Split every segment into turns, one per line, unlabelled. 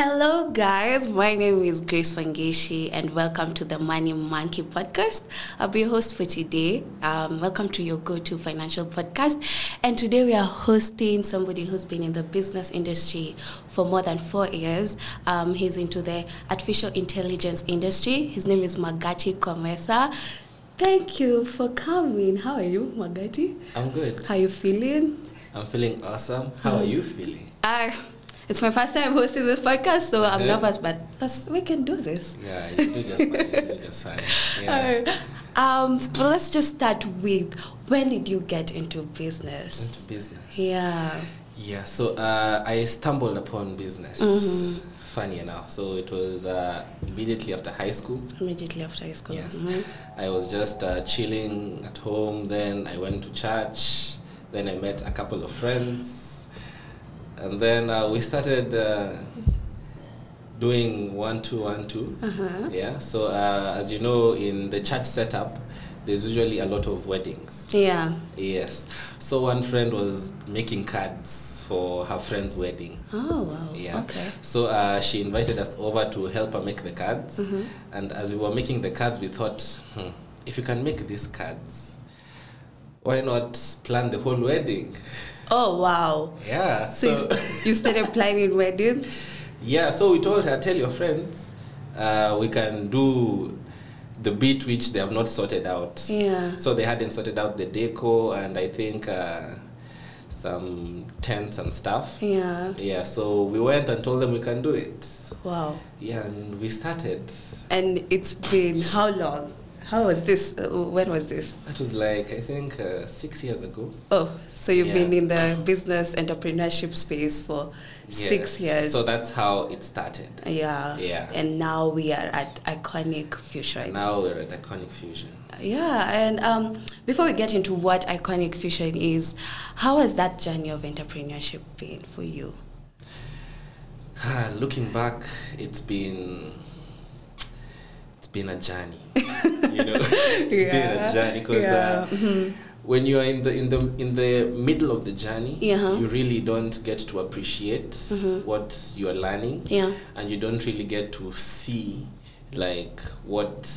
Hello, guys. My name is Grace Wangeshi, and welcome to the Money Monkey podcast. I'll be your host for today. Welcome to your go-to financial podcast. And today we are hosting somebody who's been in the business industry for more than 4 years. He's into the artificial intelligence industry. His name is Magati Kwamesa. Thank you for coming. How are you, Magati?
I'm good.
How are you feeling?
I'm feeling awesome. How are you feeling?
It's my first time hosting this podcast, so I'm nervous, but we can do this.
Yeah, you do just fine. You do just fine. Yeah.
So let's just start with, when did you get into business?
Into business?
Yeah.
Yeah, so I stumbled upon business, funny enough. So it was immediately after high school.
Immediately after high school.
Yes. I was just chilling at home, then I went to church, then I met a couple of friends. And then we started doing 1-2-1-2. Yeah. So as you know, in the church setup, there's usually a lot of weddings.
Yeah.
Yes. So one friend was making cards for her friend's wedding.
Oh wow.
Yeah.
Okay.
So she invited us over to help her make the cards. And as we were making the cards, we thought, if you can make these cards, why not plan the whole wedding?
Oh wow.
Yeah.
So you started planning weddings?
Yeah, so we told her, tell your friends, we can do the bit which they have not sorted out.
Yeah.
So they hadn't sorted out the deco and I think some tents and stuff.
Yeah.
Yeah, so we went and told them we can do it.
Wow.
Yeah, and we started.
And it's been how long? How was this? When was this?
That was like, I think, 6 years ago.
Oh, so you've been in the business entrepreneurship space for 6 years.
So that's how it started.
Yeah.
Yeah.
And now we are at Iconic Fusion.
Now we're at Iconic Fusion.
Yeah, and before we get into what Iconic Fusion is, how has that journey of entrepreneurship been for you?
Looking back, it's been a journey. You know, it's been a journey because when you are in the middle of the journey, you really don't get to appreciate what you are learning, and you don't really get to see like what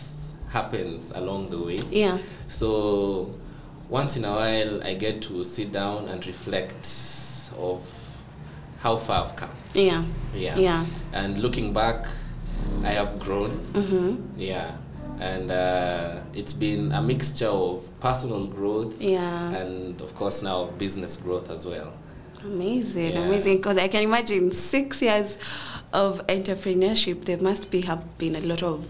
happens along the way. Yeah. So once in a while, I get to sit down and reflect of how far I've come. Yeah. Yeah. Yeah. And looking back, I have grown. Yeah. And it's been a mixture of personal growth and, of course, now business growth as well.
Amazing, amazing. Because I can imagine 6 years of entrepreneurship, there must have been a lot of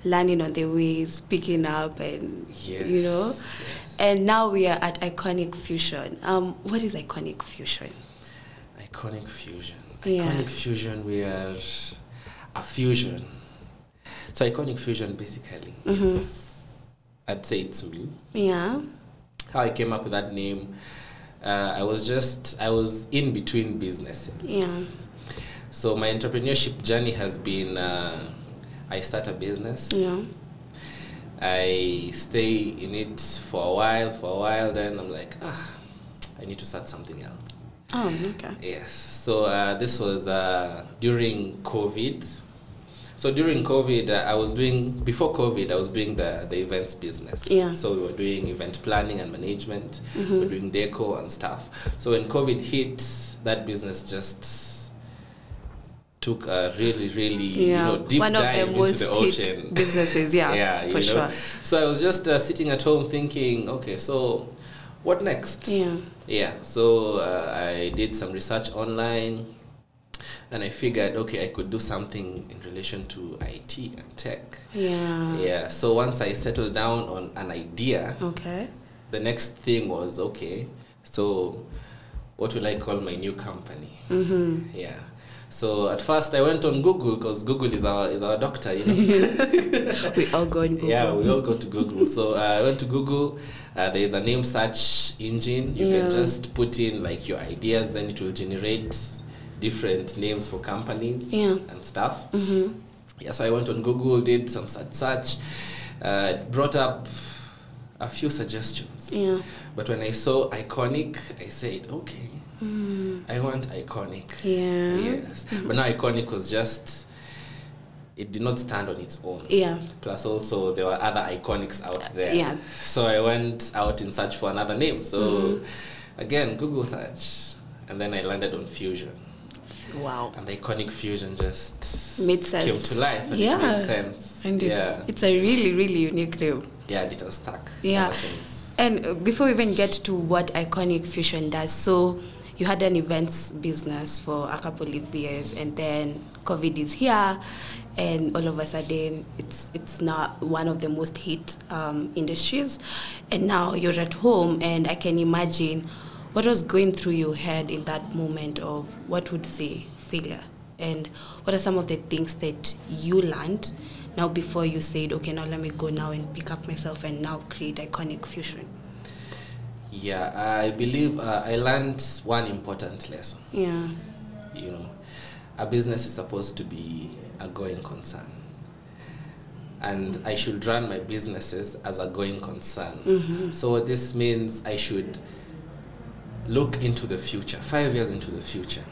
learning on the ways, picking up and, you know. Yes. And now we are at Iconic Fusion. What is Iconic Fusion?
Iconic Fusion. Iconic Fusion, we are a fusion. So Iconic Fusion basically, I'd say it's me. Yeah. How I came up with that name, I was in between businesses. Yeah. So my entrepreneurship journey has been, I start a business. Yeah. I stay in it for a while, then I'm like, I need to start something else. Oh, okay. Yes. So this was during COVID. So during COVID, before COVID, I was doing the events business. Yeah. So we were doing event planning and management. We were doing deco and stuff. So when COVID hit, that business just took a really, deep dive into the ocean.
Businesses, yeah, for sure.
So I was just sitting at home thinking, okay, so what next? Yeah. Yeah. So I did some research online. And I figured, okay, I could do something in relation to IT and tech. Yeah. Yeah. So once I settled down on an idea, the next thing was, okay, so what will I call my new company? Yeah. So at first I went on Google because Google is our doctor, you know.
We all go on Google.
Yeah, we all go to Google. So I went to Google. There is a name search engine. You can just put in like your ideas, then it will generate different names for companies and stuff. Yeah, so I went on Google, did some search, brought up a few suggestions. Yeah. But when I saw Iconic, I said, okay, I want iconic.
Yeah.
Yes. But now iconic was just, it did not stand on its own.
Yeah.
Plus also there were other iconics out there.
Yeah.
So I went out in search for another name. So again, Google search. And then I landed on Fusion.
Wow.
And iconic Fusion just
made sense.
Came to life and it made sense.
And it's a really, really unique name.
Yeah, and it has stuck
ever
since.
And before we even get to what iconic Fusion does, so you had an events business for a couple of years, and then COVID is here, and all of a sudden it's now one of the most hit industries, and now you're at home, and I can imagine what was going through your head in that moment of what would say failure, and what are some of the things that you learned now before you said, okay, now let me go now and pick up myself and now create iconic Fusion?
Yeah, I believe I learned one important lesson.
Yeah.
You know, a business is supposed to be a going concern. And I should run my businesses as a going concern. So what this means, I should look into the future, 5 years into the future.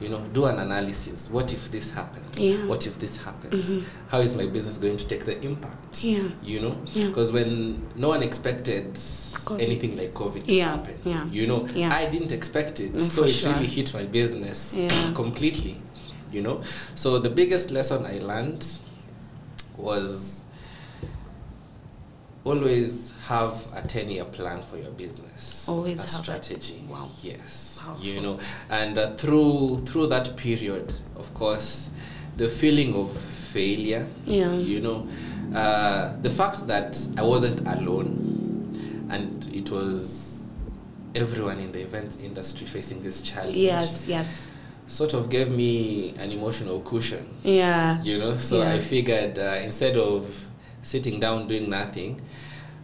You know, do an analysis. What if this happens?
Yeah.
What if this happens? How is my business going to take the impact?
Yeah.
You know? Because when no one expected anything like COVID to happen, you know, I didn't expect it. So it really hit my business completely, you know? So the biggest lesson I learned was always have a 10-year plan for your business.
Always
a
have
strategy.
Wow.
Yes.
Powerful.
You know, and through that period, of course, the feeling of failure, you know, the fact that I wasn't alone, and it was everyone in the events industry facing this challenge.
Yes.
Sort of gave me an emotional cushion.
Yeah.
You know, so I figured instead of sitting down doing nothing,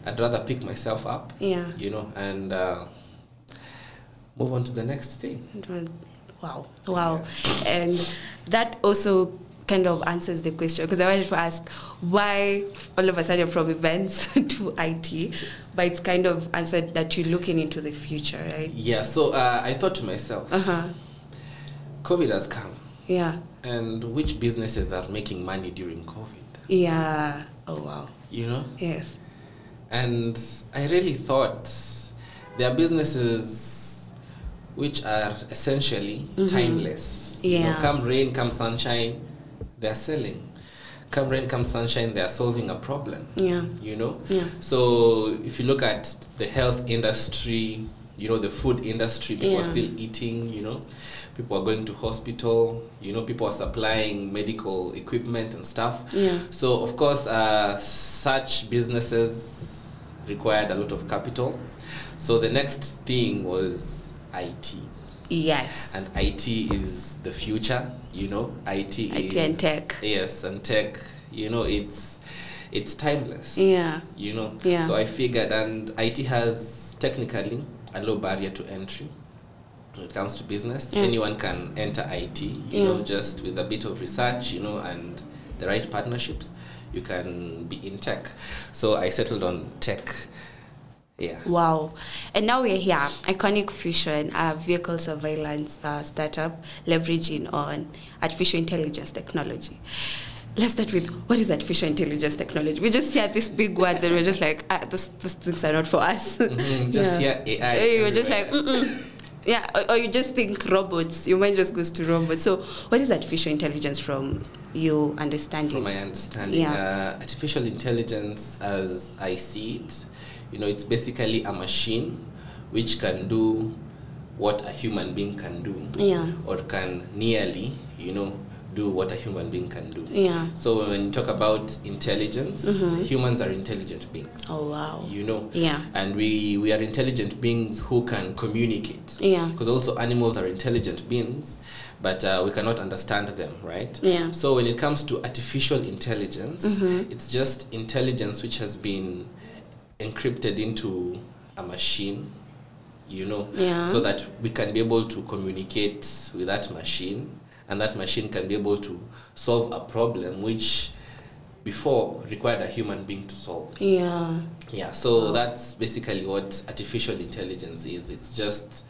I'd rather pick myself up.
Yeah.
You know, and move on to the next thing.
Wow. And that also kind of answers the question, because I wanted to ask why all of a sudden from events to IT, but it's kind of answered that you're looking into the future, right?
Yeah, so I thought to myself, COVID has come.
Yeah.
And which businesses are making money during COVID?
Yeah. Oh, wow.
You know?
Yes.
And I really thought there are businesses which are essentially timeless.
Yeah.
You know, come rain, come sunshine, they're selling. Come rain, come sunshine, they're solving a problem.
Yeah.
You know?
Yeah.
So if you look at the health industry, you know, the food industry, people are still eating, you know. People are going to hospital, you know, people are supplying medical equipment and stuff.
Yeah.
So, of course, such businesses required a lot of capital. So the next thing was IT.
Yes.
And IT is the future, you know. IT is,
and tech.
Yes, and tech, you know, it's timeless.
Yeah.
You know.
Yeah.
So I figured, and IT has technically a low barrier to entry. When it comes to business, anyone can enter IT, you know, just with a bit of research, you know, and the right partnerships, you can be in tech. So I settled on tech. Yeah.
Wow. And now we're here, Iconic Fusion, a vehicle surveillance startup leveraging on artificial intelligence technology. Let's start with, what is artificial intelligence technology? We just hear these big words and we're just like, those things are not for us.
Just hear AI.
You're just like, Yeah, or you just think robots. Your mind just goes to robots. So what is artificial intelligence from your understanding?
From my understanding, artificial intelligence, as I see it, you know, it's basically a machine which can do what a human being can do, or can nearly, you know, do what a human being can do.
Yeah.
So when you talk about intelligence, humans are intelligent beings.
Oh, wow.
You know?
Yeah.
And we are intelligent beings who can communicate.
Yeah.
Because also animals are intelligent beings, but we cannot understand them, right?
Yeah.
So when it comes to artificial intelligence, it's just intelligence which has been encrypted into a machine, you know, so that we can be able to communicate with that machine, and that machine can be able to solve a problem which before required a human being to solve.
Yeah.
Yeah, so that's basically what artificial intelligence is. It's just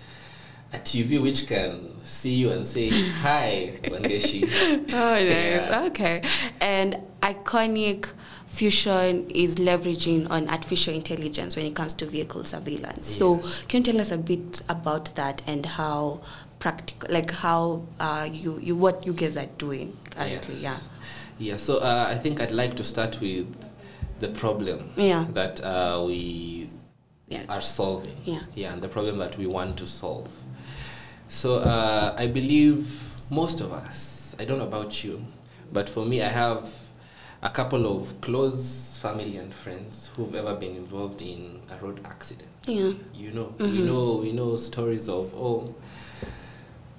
a TV which can see you and say, hi, Wangeshi.
Oh, nice. Yeah. Okay. And Iconic Fusion is leveraging on artificial intelligence when it comes to vehicle surveillance. Yes. So can you tell us a bit about that and how practical, like how what you guys are doing currently?
Yes. Yeah. So I think I'd like to start with the problem that we are solving. Yeah, and the problem that we want to solve. So I believe most of us, I don't know about you, but for me, I have a couple of close family and friends who've ever been involved in a road accident.
Yeah.
You know, we know stories of, oh,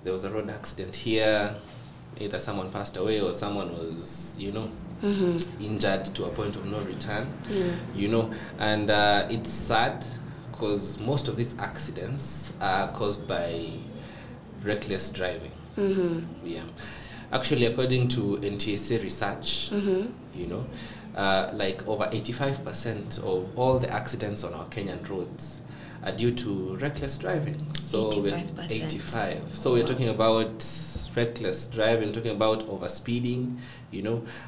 there was a road accident here, either someone passed away or someone was, injured to a point of no return, and it's sad because most of these accidents are caused by reckless driving. Yeah. Actually, according to NTSA research, like over 85% of all the accidents on our Kenyan roads are due to reckless driving. So
85%.
85. So we're talking about reckless driving, talking about overspeeding.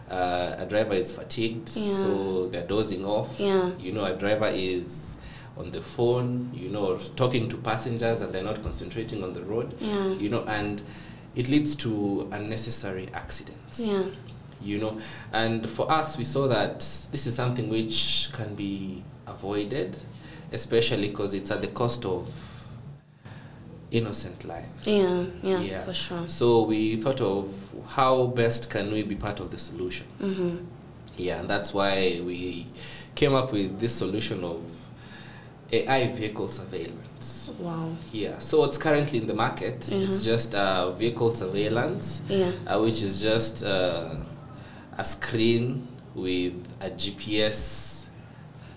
A driver is fatigued, so they're dozing off. A driver is on the phone, talking to passengers and they're not concentrating on the road. And it leads to unnecessary accidents. And for us, we saw that this is something which can be avoided, especially because it's at the cost of innocent lives.
Yeah, for sure.
So we thought of how best can we be part of the solution. And that's why we came up with this solution of AI vehicle surveillance.
Wow.
Yeah. So it's currently in the market. It's just vehicle surveillance, which is just a screen with a GPS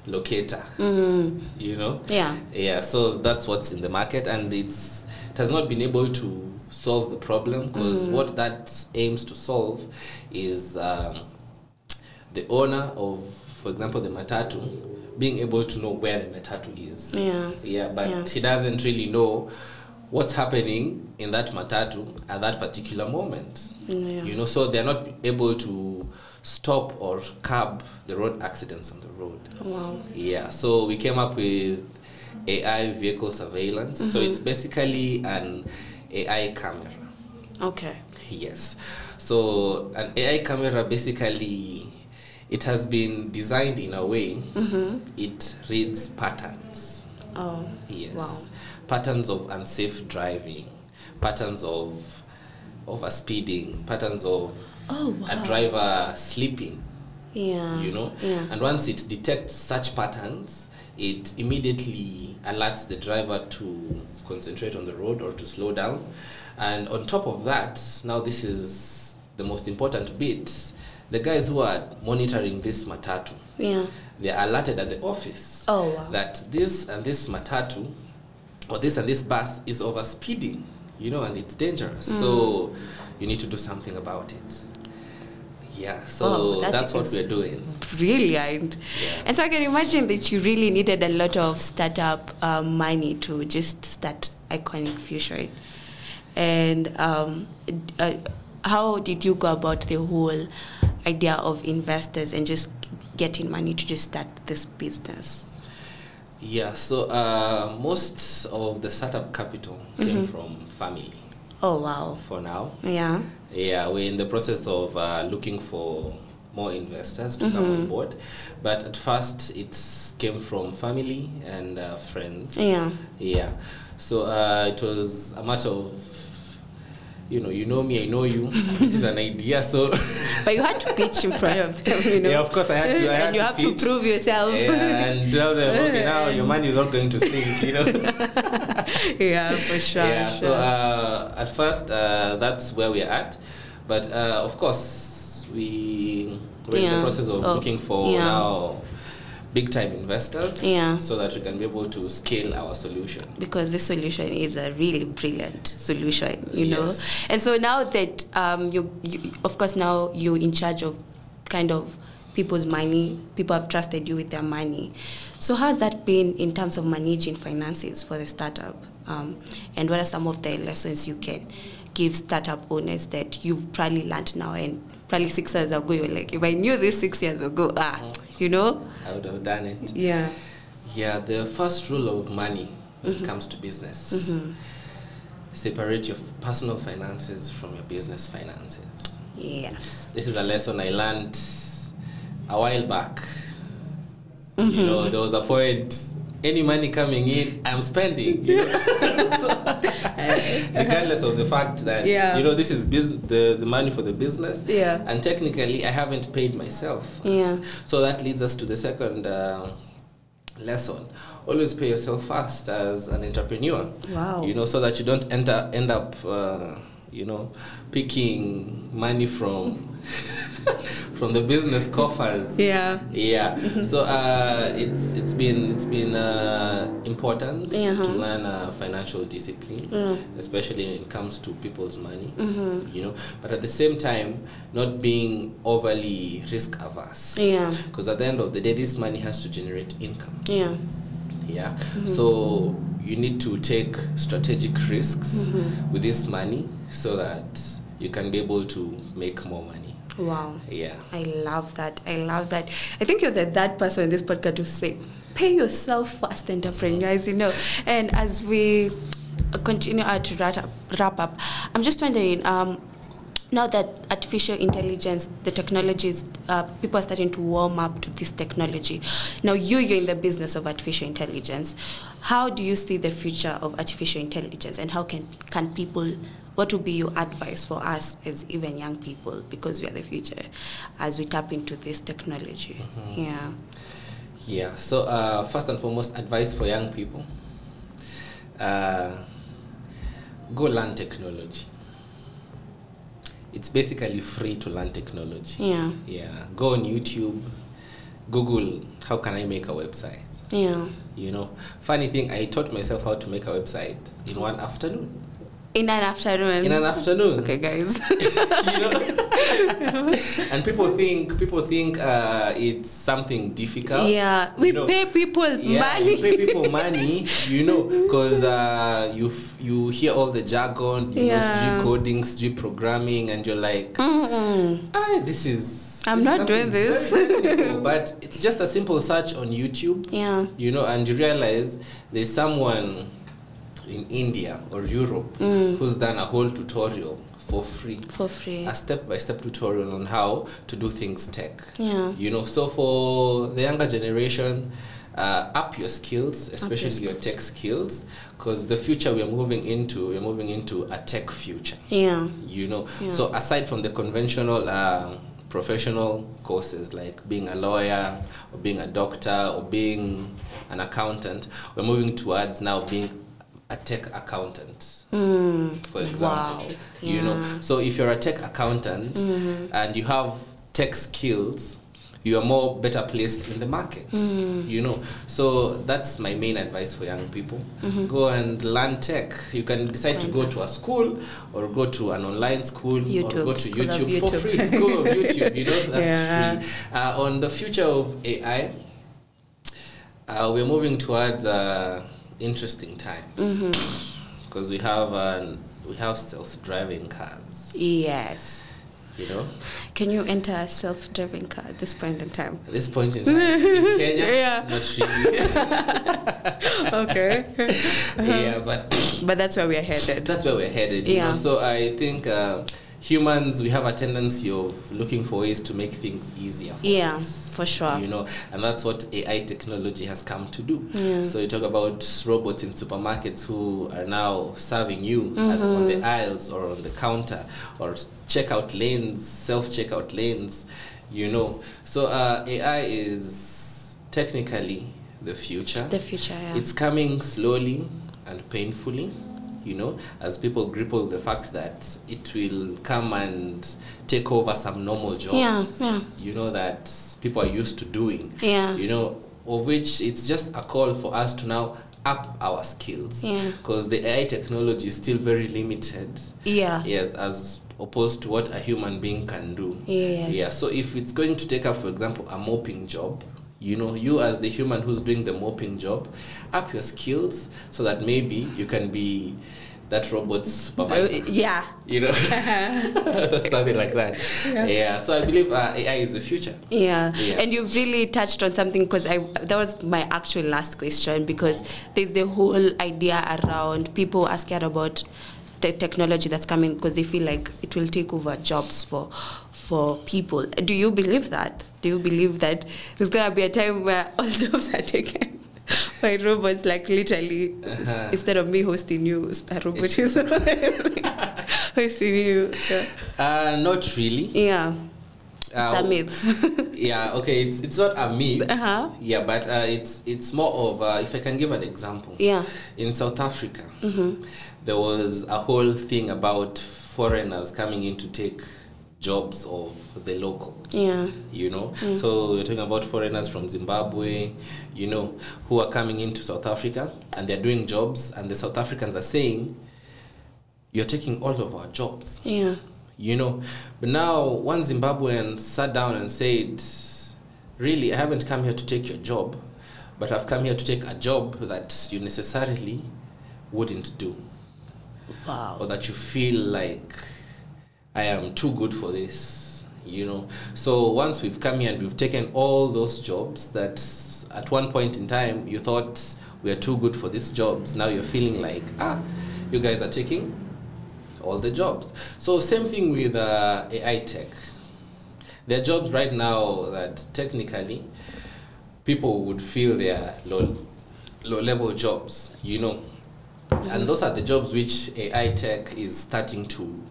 locator. Yeah. So that's what's in the market, and it has not been able to solve the problem, because what that aims to solve is the owner of, for example, the matatu, being able to know where the matatu is. But he doesn't really know what's happening in that matatu at that particular moment. So they're not able to stop or curb the road accidents on the road.
Wow.
Yeah, so we came up with AI vehicle surveillance. So it's basically an AI camera.
Okay.
Yes. So an AI camera basically, it has been designed in a way, it reads patterns.
Oh,
yes.
Wow.
Patterns of unsafe driving, patterns of overspeeding, patterns of a driver sleeping. And once it detects such patterns, it immediately alerts the driver to concentrate on the road or to slow down. And on top of that, now this is the most important bit, the guys who are monitoring this matatu, they are alerted at the office that this and this matatu or this and this bus is overspeeding, and it's dangerous. So you need to do something about it. Yeah, so that's what we're doing.
Brilliant. And so I can imagine that you really needed a lot of startup money to just start Iconic Fusion. And how did you go about the whole idea of investors and just getting money to just start this business?
Yeah, so most of the startup capital came from family.
Oh, wow.
For now.
Yeah,
we're in the process of looking for more investors to come on board. But at first, it came from family and friends. Yeah. So it was a matter of, you know me, I know you. This is an idea, so.
But you had to pitch in front of them,
Yeah, of course I had to.
And you have to prove yourself.
And tell them, okay, now your money is not going to stink,
Yeah, for sure.
Yeah, so at first, that's where we're at. But of course, we're in the process of looking for now big-time investors, so that we can be able to scale our solution. Because
this solution is a really brilliant solution, you know. And so now that you of course now you're in charge of kind of people's money, people have trusted you with their money. So how's that been in terms of managing finances for the startup? And what are some of the lessons you can give startup owners that you've probably learned now, and probably 6 years ago you're like, if I knew this 6 years ago, you know,
I would have done it.
Yeah.
Yeah, the first rule of money when it comes to business: separate your personal finances from your business finances.
Yes.
This is a lesson I learned a while back. You know, there was a point, any money coming in, I'm spending, you know. Regardless of the fact that, you know, this is the money for the business.
Yeah.
And technically, I haven't paid myself first.
Yeah.
So that leads us to the second lesson. Always pay yourself first as an entrepreneur.
Wow.
You know, so that you don't end up you know, picking money from from the business coffers.
Yeah.
Yeah. So it's been important to learn financial discipline, especially when it comes to people's money. You know, but at the same time, not being overly risk averse. Yeah. Because at the end of the day, this money has to generate income. Yeah. Yeah. So you need to take strategic risks with this money so that you can be able to make more money.
Wow.
Yeah.
I love that. I love that. I think you're that person in this podcast to say, pay yourself first, entrepreneurs, you know. And as we continue to wrap up, I'm just wondering, now that artificial intelligence, the technologies, people are starting to warm up to this technology. Now you're in the business of artificial intelligence. How do you see the future of artificial intelligence, and how can people, what would be your advice for us as even young people, because we are the future, as we tap into this technology? Yeah.
Yeah. So first and foremost, advice for young people: go learn technology. It's basically free to learn technology. Yeah. Yeah. Go on YouTube, Google, how can I make a website? Yeah. You know, funny thing, I taught myself how to make a website in one afternoon.
In an afternoon.
In an afternoon.
Okay, guys.
You know? And people think it's something difficult.
Yeah, we pay people money.
You pay people money, you know, because you hear all the jargon, you know, sijui coding, sijui programming, and you're like, I'm
not doing this.
But it's just a simple search on YouTube. Yeah. You know, and you realize there's someone in India or Europe who's done a whole tutorial for free. A step-by-step tutorial on how to do things tech. Yeah. You know, so for the younger generation, up your skills, especially your tech skills, because the future we're moving into a tech future. Yeah. You know, so aside from the conventional professional courses like being a lawyer or being a doctor or being an accountant, we're moving towards now being a tech accountant, for example. Wow. Yeah. You know, so if you're a tech accountant and you have tech skills, you are more better placed in the market. You know, so that's my main advice for young people. Go and learn tech. You can decide to go to a school or go to an online school or go to YouTube for free. School of YouTube, you know, that's free. On the future of AI, we're moving towards interesting times because we have self-driving cars. Yes. You know,
can you enter a self-driving car at this point in time?
At this point in time, in Kenya, not really.
Okay.
Yeah, but
that's where we are headed.
That's where we're headed. You know? So I think humans, we have a tendency of looking for ways to make things easier for us.
For sure.
You know, and that's what AI technology has come to do. So you talk about robots in supermarkets who are now serving you on the aisles or on the counter, or checkout lanes, self-checkout lanes, you know. So AI is technically the future.
The future, yeah.
It's coming slowly and painfully, you know, as people grapple the fact that it will come and take over some normal jobs, you know, that people are used to doing, you know, of which it's just a call for us to now up our skills, because the AI technology is still very limited, yes, as opposed to what a human being can do. So if it's going to take up, for example, a mopping job, You know, you as the human who's doing the mopping job, up your skills so that maybe you can be that robot's supervisor.
Yeah.
You know, something like that. Yeah. So I believe AI is the future.
Yeah. And you've really touched on something, because that was my actual last question, because there's the whole idea around people are scared about the technology that's coming because they feel like it will take over jobs for people. Do you believe that? Do you believe that there's going to be a time where all jobs are taken by robots, like literally, instead of me hosting you, a robot is hosting you? So.
Not really.
Yeah. It's a myth.
Yeah, okay, it's not a myth. Yeah, but it's more of, if I can give an example.
Yeah.
In South Africa, there was a whole thing about foreigners coming in to take jobs of the locals. Yeah. You know? So you're talking about foreigners from Zimbabwe, you know, who are coming into South Africa and they're doing jobs, and the South Africans are saying, you're taking all of our jobs. Yeah. You know? But now one Zimbabwean sat down and said, really, I haven't come here to take your job, but I've come here to take a job that you necessarily wouldn't do. Wow. Or that you feel like, I am too good for this, you know. So once we've come here and we've taken all those jobs that at one point in time you thought we are too good for these jobs, now you're feeling like, you guys are taking all the jobs. So same thing with AI tech. There are jobs right now that technically people would feel they are low-level jobs, you know. And those are the jobs which AI tech is starting to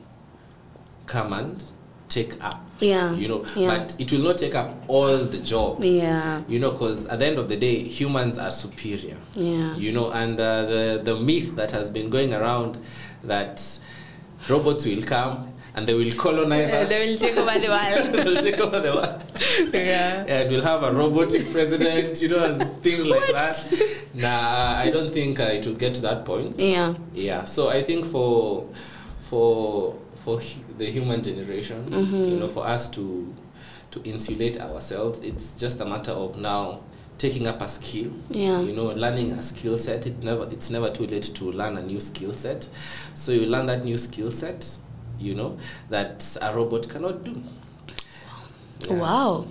come and take up. Yeah. You know, but it will not take up all the jobs. Yeah. You know, because at the end of the day, humans are superior. Yeah. You know, and the myth that has been going around that robots will come and they will colonize us.
They will take over the world.
They will take over the world. Yeah. And we'll have a robotic president, you know, and things like that. Nah, I don't think it will get to that point. Yeah. Yeah. So I think for the human generation, you know, for us to insulate ourselves, it's just a matter of now taking up a skill. Yeah. You know, learning a skill set. It's never too late to learn a new skill set. So you learn that new skill set, you know, that a robot cannot do. Yeah.
Wow.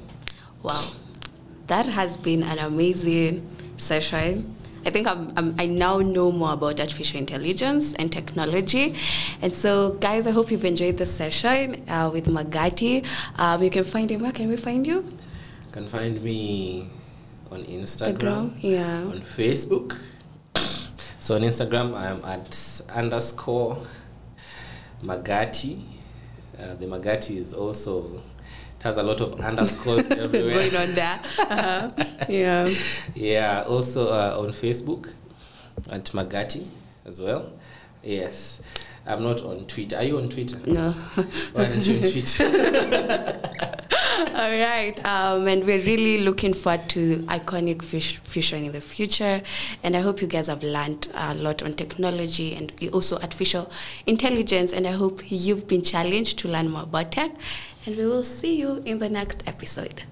That has been an amazing session. I think I now know more about artificial intelligence and technology. And so, guys, I hope you've enjoyed this session with Magati. You can find him. Where can we find you?
You can find me on Instagram, on Facebook. So on Instagram, I'm at _Magati. The Magati is also... It has a lot of underscores everywhere.
Going on there. Yeah.
Yeah, also on Facebook at Magati as well. Yes. I'm not on Twitter. Are you on Twitter?
No.
Why aren't you on Twitter?
All right. And we're really looking forward to Iconic Fusion in the future. And I hope you guys have learned a lot on technology and also artificial intelligence. And I hope you've been challenged to learn more about tech. And we will see you in the next episode.